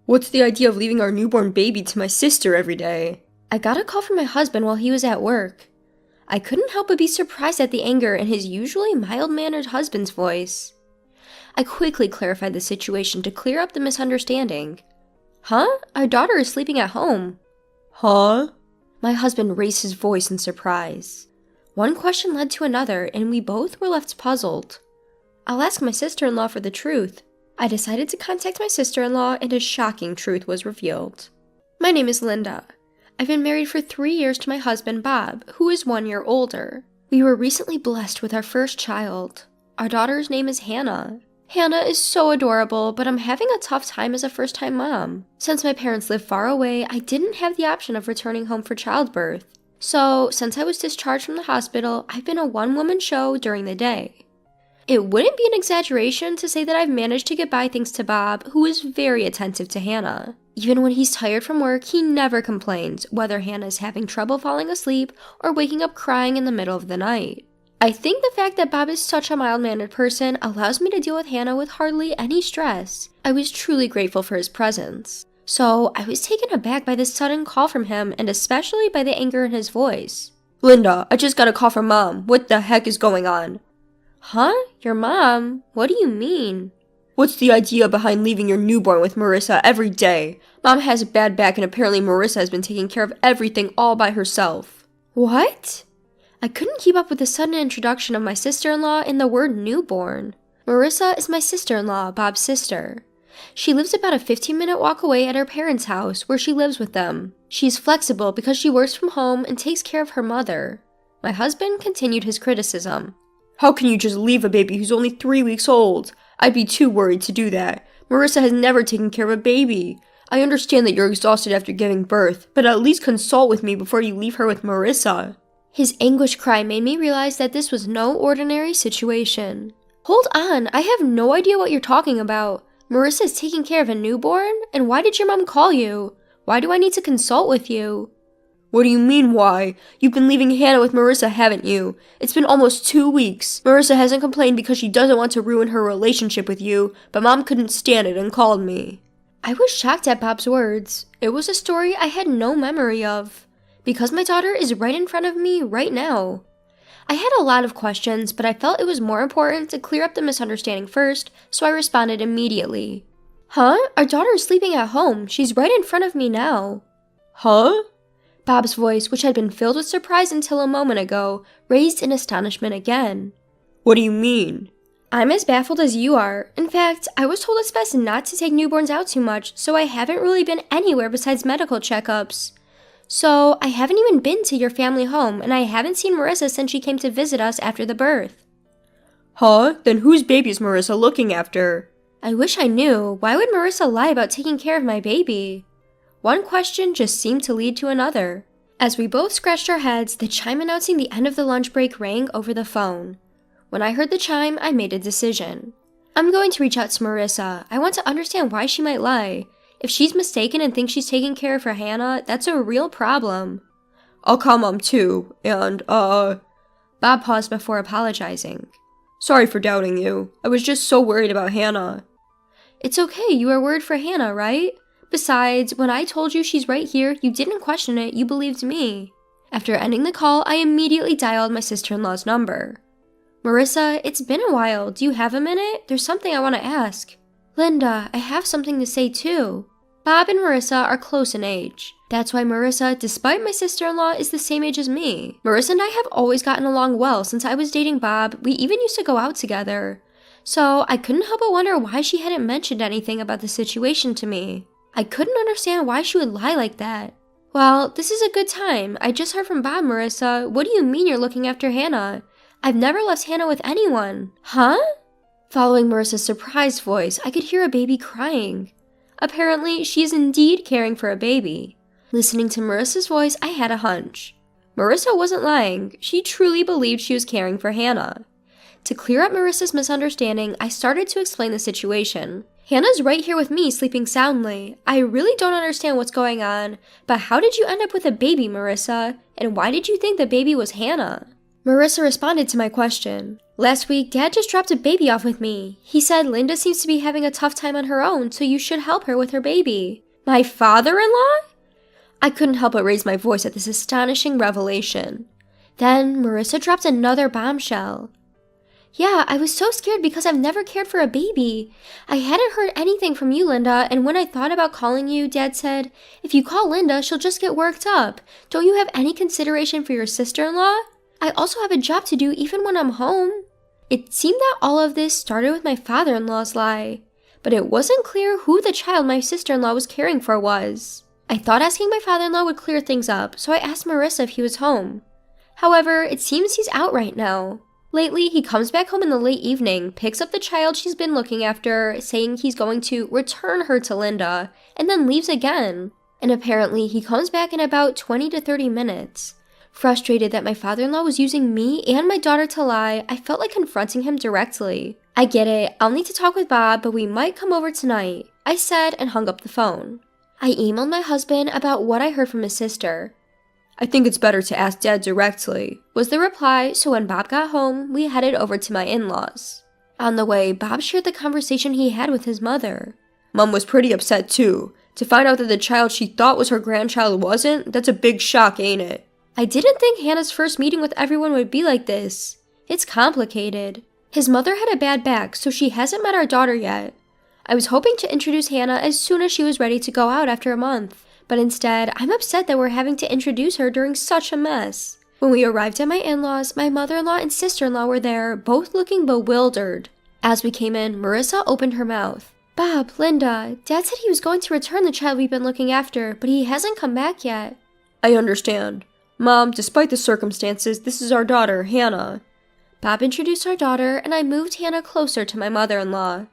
What's the idea of leaving our newborn baby to my sister every day? I got a call from my husband while he was at work. I couldn't help but be surprised at the anger in his usually mild-mannered husband's voice. I quickly clarified the situation to clear up the misunderstanding. Huh? Our daughter is sleeping at home. Huh? My husband raised his voice in surprise. One question led to another, and we both were left puzzled. I'll ask my sister-in-law for the truth. I decided to contact my sister-in-law, and a shocking truth was revealed. My name is Linda. I've been married for 3 years to my husband, Bob, who is 1 year older. We were recently blessed with our first child. Our daughter's name is Hannah. Hannah is so adorable, but I'm having a tough time as a first-time mom. Since my parents live far away, I didn't have the option of returning home for childbirth. So, since I was discharged from the hospital, I've been a one-woman show during the day. It wouldn't be an exaggeration to say that I've managed to get by thanks to Bob, who is very attentive to Hannah. Even when he's tired from work, he never complains, whether Hannah is having trouble falling asleep or waking up crying in the middle of the night. I think the fact that Bob is such a mild-mannered person allows me to deal with Hannah with hardly any stress. I was truly grateful for his presence. So, I was taken aback by this sudden call from him, and especially by the anger in his voice. Linda, I just got a call from Mom. What the heck is going on? Huh? Your mom? What do you mean? What's the idea behind leaving your newborn with Marissa every day? Mom has a bad back and apparently Marissa has been taking care of everything all by herself. What? I couldn't keep up with the sudden introduction of my sister-in-law and the word newborn. Marissa is my sister-in-law, Bob's sister. She lives about a 15-minute walk away at her parents' house, where she lives with them. She's flexible because she works from home and takes care of her mother. My husband continued his criticism. How can you just leave a baby who's only 3 weeks old? I'd be too worried to do that. Marissa has never taken care of a baby. I understand that you're exhausted after giving birth, but at least consult with me before you leave her with Marissa. His anguished cry made me realize that this was no ordinary situation. Hold on, I have no idea what you're talking about. Marissa is taking care of a newborn? And why did your mom call you? Why do I need to consult with you? What do you mean, why? You've been leaving Hannah with Marissa, haven't you? It's been almost 2 weeks. Marissa hasn't complained because she doesn't want to ruin her relationship with you, but Mom couldn't stand it and called me. I was shocked at Bob's words. It was a story I had no memory of. Because my daughter is right in front of me right now. I had a lot of questions, but I felt it was more important to clear up the misunderstanding first, so I responded immediately. Huh? Our daughter is sleeping at home. She's right in front of me now. Huh? Bob's voice, which had been filled with surprise until a moment ago, raised in astonishment again. What do you mean? I'm as baffled as you are. In fact, I was told it's best not to take newborns out too much, so I haven't really been anywhere besides medical checkups. So, I haven't even been to your family home, and I haven't seen Marissa since she came to visit us after the birth. Huh? Then whose baby is Marissa looking after? I wish I knew. Why would Marissa lie about taking care of my baby? One question just seemed to lead to another. As we both scratched our heads, the chime announcing the end of the lunch break rang over the phone. When I heard the chime, I made a decision. I'm going to reach out to Marissa. I want to understand why she might lie. If she's mistaken and thinks she's taking care of her Hannah, that's a real problem. I'll call Mom too, and, Bob paused before apologizing. Sorry for doubting you. I was just so worried about Hannah. It's okay, you were worried for Hannah, right? Besides, when I told you she's right here, you didn't question it, you believed me. After ending the call, I immediately dialed my sister-in-law's number. Marissa, it's been a while. Do you have a minute? There's something I want to ask. Linda, I have something to say too. Bob and Marissa are close in age. That's why Marissa, despite my sister-in-law, is the same age as me. Marissa and I have always gotten along well since I was dating Bob. We even used to go out together. So I couldn't help but wonder why she hadn't mentioned anything about the situation to me. I couldn't understand why she would lie like that. Well, this is a good time. I just heard from Bob, Marissa. What do you mean you're looking after Hannah? I've never left Hannah with anyone. Huh? Following Marissa's surprised voice, I could hear a baby crying. Apparently, she is indeed caring for a baby. Listening to Marissa's voice, I had a hunch. Marissa wasn't lying. She truly believed she was caring for Hannah. To clear up Marissa's misunderstanding, I started to explain the situation. Hannah's right here with me, sleeping soundly. I really don't understand what's going on, but how did you end up with a baby, Marissa? And why did you think the baby was Hannah? Marissa responded to my question. Last week, Dad just dropped a baby off with me. He said Linda seems to be having a tough time on her own, so you should help her with her baby. My father-in-law? I couldn't help but raise my voice at this astonishing revelation. Then Marissa dropped another bombshell. Yeah, I was so scared because I've never cared for a baby. I hadn't heard anything from you, Linda, and when I thought about calling you, Dad said, if you call Linda, she'll just get worked up. Don't you have any consideration for your sister-in-law? I also have a job to do even when I'm home. It seemed that all of this started with my father-in-law's lie, but it wasn't clear who the child my sister-in-law was caring for was. I thought asking my father-in-law would clear things up, so I asked Marissa if he was home. However, it seems he's out right now. Lately, he comes back home in the late evening, picks up the child she's been looking after, saying he's going to return her to Linda, and then leaves again. And apparently, he comes back in about 20 to 30 minutes. Frustrated that my father-in-law was using me and my daughter to lie, I felt like confronting him directly. I get it, I'll need to talk with Bob, but we might come over tonight, I said and hung up the phone. I emailed my husband about what I heard from his sister. I think it's better to ask Dad directly, was the reply, so when Bob got home, we headed over to my in-laws. On the way, Bob shared the conversation he had with his mother. Mom was pretty upset too. To find out that the child she thought was her grandchild wasn't, that's a big shock, ain't it? I didn't think Hannah's first meeting with everyone would be like this. It's complicated. His mother had a bad back, so she hasn't met our daughter yet. I was hoping to introduce Hannah as soon as she was ready to go out after a month. But instead, I'm upset that we're having to introduce her during such a mess. When we arrived at my in-laws, my mother-in-law and sister-in-law were there, both looking bewildered. As we came in, Marissa opened her mouth. Bob, Linda, Dad said he was going to return the child we've been looking after, but he hasn't come back yet. I understand. Mom, despite the circumstances, this is our daughter, Hannah. Bob introduced our daughter, and I moved Hannah closer to my mother-in-law.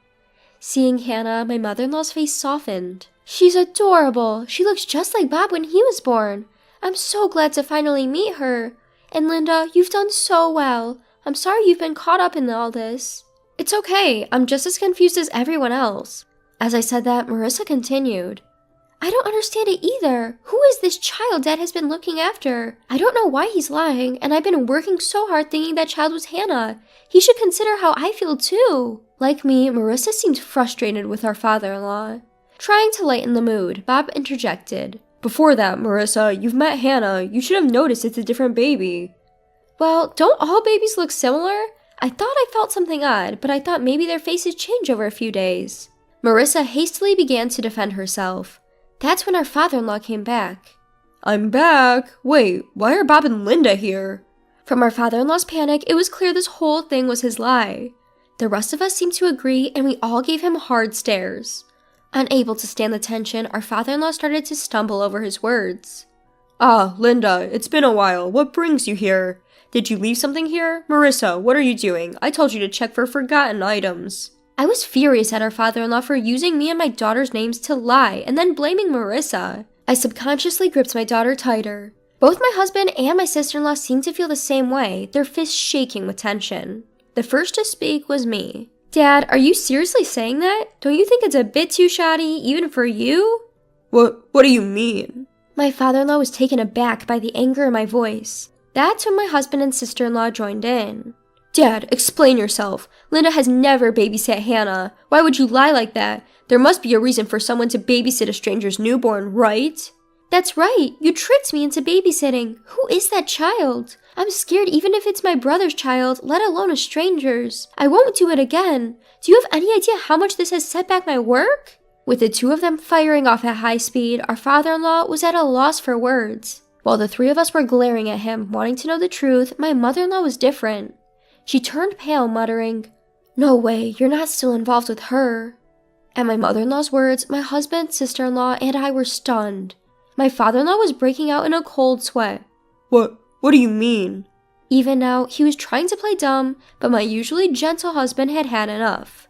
Seeing Hannah, my mother-in-law's face softened. She's adorable. She looks just like Bob when he was born. I'm so glad to finally meet her. And Linda, you've done so well. I'm sorry you've been caught up in all this. It's okay. I'm just as confused as everyone else. As I said that, Marissa continued. I don't understand it either. Who is this child Dad has been looking after? I don't know why he's lying, and I've been working so hard thinking that child was Hannah. He should consider how I feel too. Like me, Marissa seemed frustrated with our father-in-law. Trying to lighten the mood, Bob interjected. Before that, Marissa, you've met Hannah. You should have noticed it's a different baby. Well, don't all babies look similar? I thought I felt something odd, but I thought maybe their faces change over a few days. Marissa hastily began to defend herself. That's when our father-in-law came back. I'm back. Wait, why are Bob and Linda here? From our father-in-law's panic, it was clear this whole thing was his lie. The rest of us seemed to agree, and we all gave him hard stares. Unable to stand the tension, our father-in-law started to stumble over his words. Ah, Linda, it's been a while. What brings you here? Did you leave something here? Marissa, what are you doing? I told you to check for forgotten items. I was furious at our father-in-law for using me and my daughter's names to lie and then blaming Marissa. I subconsciously gripped my daughter tighter. Both my husband and my sister-in-law seemed to feel the same way, their fists shaking with tension. The first to speak was me. Dad, are you seriously saying that? Don't you think it's a bit too shoddy, even for you? What do you mean? My father-in-law was taken aback by the anger in my voice. That's when my husband and sister-in-law joined in. Dad, explain yourself. Linda has never babysat Hannah. Why would you lie like that? There must be a reason for someone to babysit a stranger's newborn, right? That's right. You tricked me into babysitting. Who is that child? I'm scared even if it's my brother's child, let alone a stranger's. I won't do it again. Do you have any idea how much this has set back my work? With the two of them firing off at high speed, our father-in-law was at a loss for words. While the three of us were glaring at him, wanting to know the truth, my mother-in-law was different. She turned pale, muttering, No way, you're not still involved with her. At my mother-in-law's words, my husband, sister-in-law, and I were stunned. My father-in-law was breaking out in a cold sweat. What do you mean? Even now, he was trying to play dumb, but my usually gentle husband had had enough.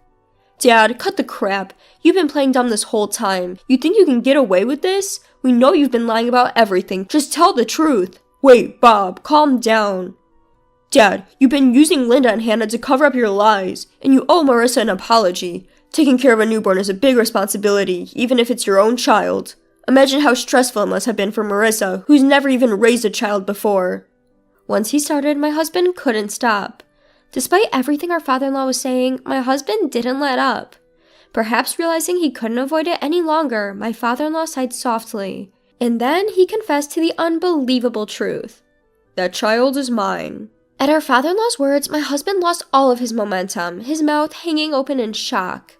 Dad, cut the crap. You've been playing dumb this whole time. You think you can get away with this? We know you've been lying about everything. Just tell the truth. Wait, Bob, calm down. Dad, you've been using Linda and Hannah to cover up your lies, and you owe Marissa an apology. Taking care of a newborn is a big responsibility, even if it's your own child. Imagine how stressful it must have been for Marissa, who's never even raised a child before. Once he started, my husband couldn't stop. Despite everything our father-in-law was saying, my husband didn't let up. Perhaps realizing he couldn't avoid it any longer, my father-in-law sighed softly, and then he confessed to the unbelievable truth. That child is mine. At our father-in-law's words, my husband lost all of his momentum, his mouth hanging open in shock.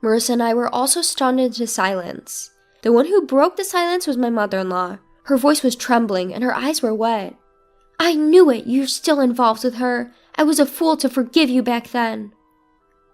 Marissa and I were also stunned into silence. The one who broke the silence was my mother-in-law. Her voice was trembling and her eyes were wet. I knew it, you're still involved with her. I was a fool to forgive you back then.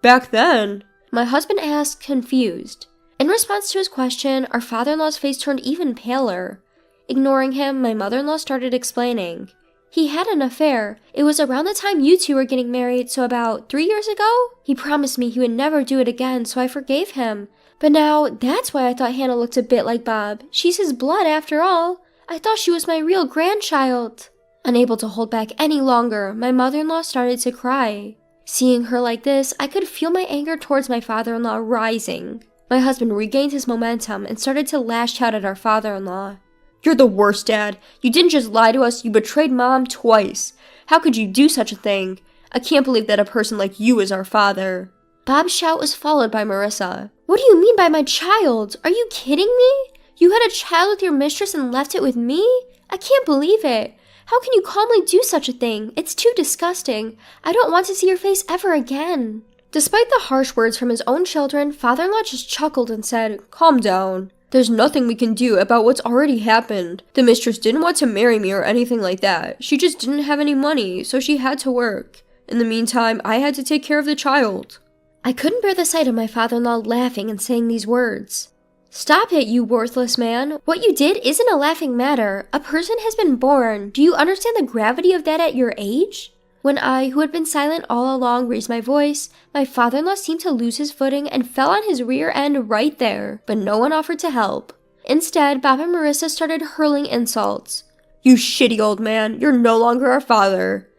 Back then? My husband asked, confused. In response to his question, our father-in-law's face turned even paler. Ignoring him, my mother-in-law started explaining. He had an affair. It was around the time you two were getting married, so about 3 years ago? He promised me he would never do it again, so I forgave him. But now, that's why I thought Hannah looked a bit like Bob. She's his blood after all. I thought she was my real grandchild. Unable to hold back any longer, my mother-in-law started to cry. Seeing her like this, I could feel my anger towards my father-in-law rising. My husband regained his momentum and started to lash out at our father-in-law. You're the worst, Dad. You didn't just lie to us, you betrayed Mom twice. How could you do such a thing? I can't believe that a person like you is our father. Bob's shout was followed by Marissa. What do you mean by my child? Are you kidding me? You had a child with your mistress and left it with me? I can't believe it. How can you calmly do such a thing? It's too disgusting. I don't want to see your face ever again. Despite the harsh words from his own children, father-in-law just chuckled and said, Calm down. There's nothing we can do about what's already happened. The mistress didn't want to marry me or anything like that. She just didn't have any money, so she had to work. In the meantime, I had to take care of the child. I couldn't bear the sight of my father-in-law laughing and saying these words. Stop it, you worthless man. What you did isn't a laughing matter. A person has been born. Do you understand the gravity of that at your age? When I, who had been silent all along, raised my voice, my father-in-law seemed to lose his footing and fell on his rear end right there, but no one offered to help. Instead, Bob and Marissa started hurling insults. You shitty old man, you're no longer our father.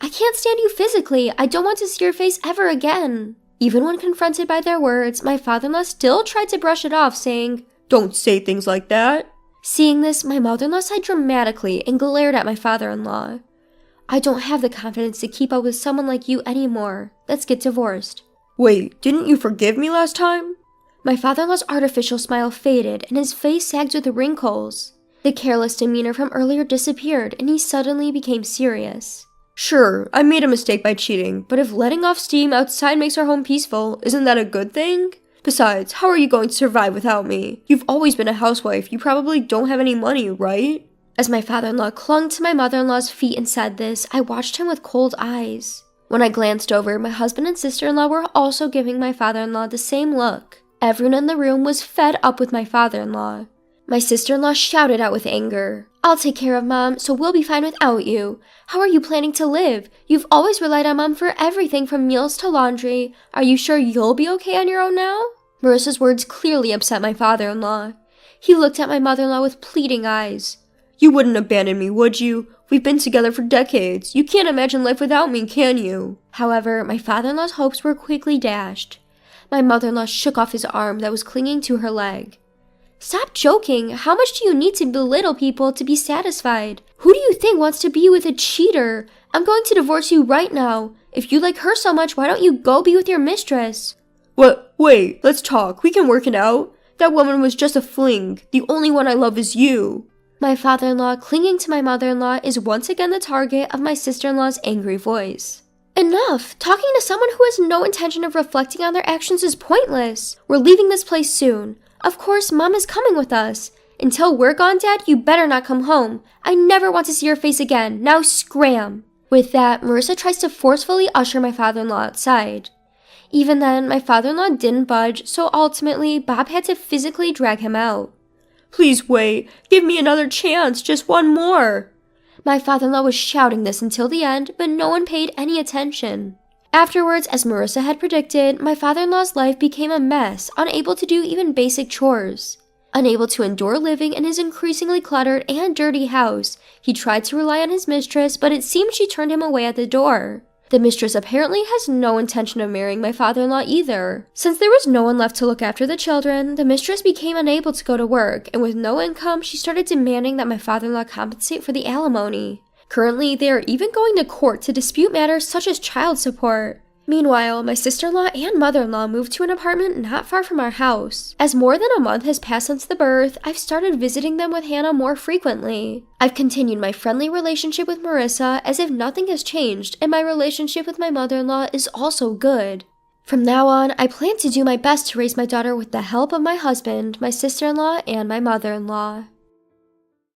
I can't stand you physically. I don't want to see your face ever again. Even when confronted by their words, my father-in-law still tried to brush it off, saying, Don't say things like that. Seeing this, my mother-in-law sighed dramatically and glared at my father-in-law. I don't have the confidence to keep up with someone like you anymore. Let's get divorced. Wait, didn't you forgive me last time? My father-in-law's artificial smile faded and his face sagged with wrinkles. The careless demeanor from earlier disappeared and he suddenly became serious. Sure, I made a mistake by cheating, but if letting off steam outside makes our home peaceful, isn't that a good thing? Besides, how are you going to survive without me? You've always been a housewife. You probably don't have any money, right? As my father-in-law clung to my mother-in-law's feet and said this, I watched him with cold eyes. When I glanced over, my husband and sister-in-law were also giving my father-in-law the same look. Everyone in the room was fed up with my father-in-law. My sister-in-law shouted out with anger. I'll take care of Mom, so we'll be fine without you. How are you planning to live? You've always relied on Mom for everything from meals to laundry. Are you sure you'll be okay on your own now? Marissa's words clearly upset my father-in-law. He looked at my mother-in-law with pleading eyes. You wouldn't abandon me, would you? We've been together for decades. You can't imagine life without me, can you? However, my father-in-law's hopes were quickly dashed. My mother-in-law shook off his arm that was clinging to her leg. Stop joking. How much do you need to belittle people to be satisfied? Who do you think wants to be with a cheater? I'm going to divorce you right now. If you like her so much, why don't you go be with your mistress? What? Wait, let's talk. We can work it out. That woman was just a fling. The only one I love is you. My father-in-law, clinging to my mother-in-law, is once again the target of my sister-in-law's angry voice. Enough! Talking to someone who has no intention of reflecting on their actions is pointless. We're leaving this place soon. Of course, Mom is coming with us. Until we're gone, Dad, you better not come home. I never want to see your face again. Now scram! With that, Marissa tries to forcefully usher my father-in-law outside. Even then, my father-in-law didn't budge, so ultimately, Bob had to physically drag him out. Please wait. Give me another chance. Just one more. My father-in-law was shouting this until the end, but no one paid any attention. Afterwards, as Marissa had predicted, my father-in-law's life became a mess, unable to do even basic chores. Unable to endure living in his increasingly cluttered and dirty house, he tried to rely on his mistress, but it seemed she turned him away at the door. The mistress apparently has no intention of marrying my father-in-law either. Since there was no one left to look after the children, the mistress became unable to go to work, and with no income, she started demanding that my father-in-law compensate for the alimony. Currently, they are even going to court to dispute matters such as child support. Meanwhile, my sister-in-law and mother-in-law moved to an apartment not far from our house. As more than a month has passed since the birth, I've started visiting them with Hannah more frequently. I've continued my friendly relationship with Marissa as if nothing has changed, and my relationship with my mother-in-law is also good. From now on, I plan to do my best to raise my daughter with the help of my husband, my sister-in-law, and my mother-in-law.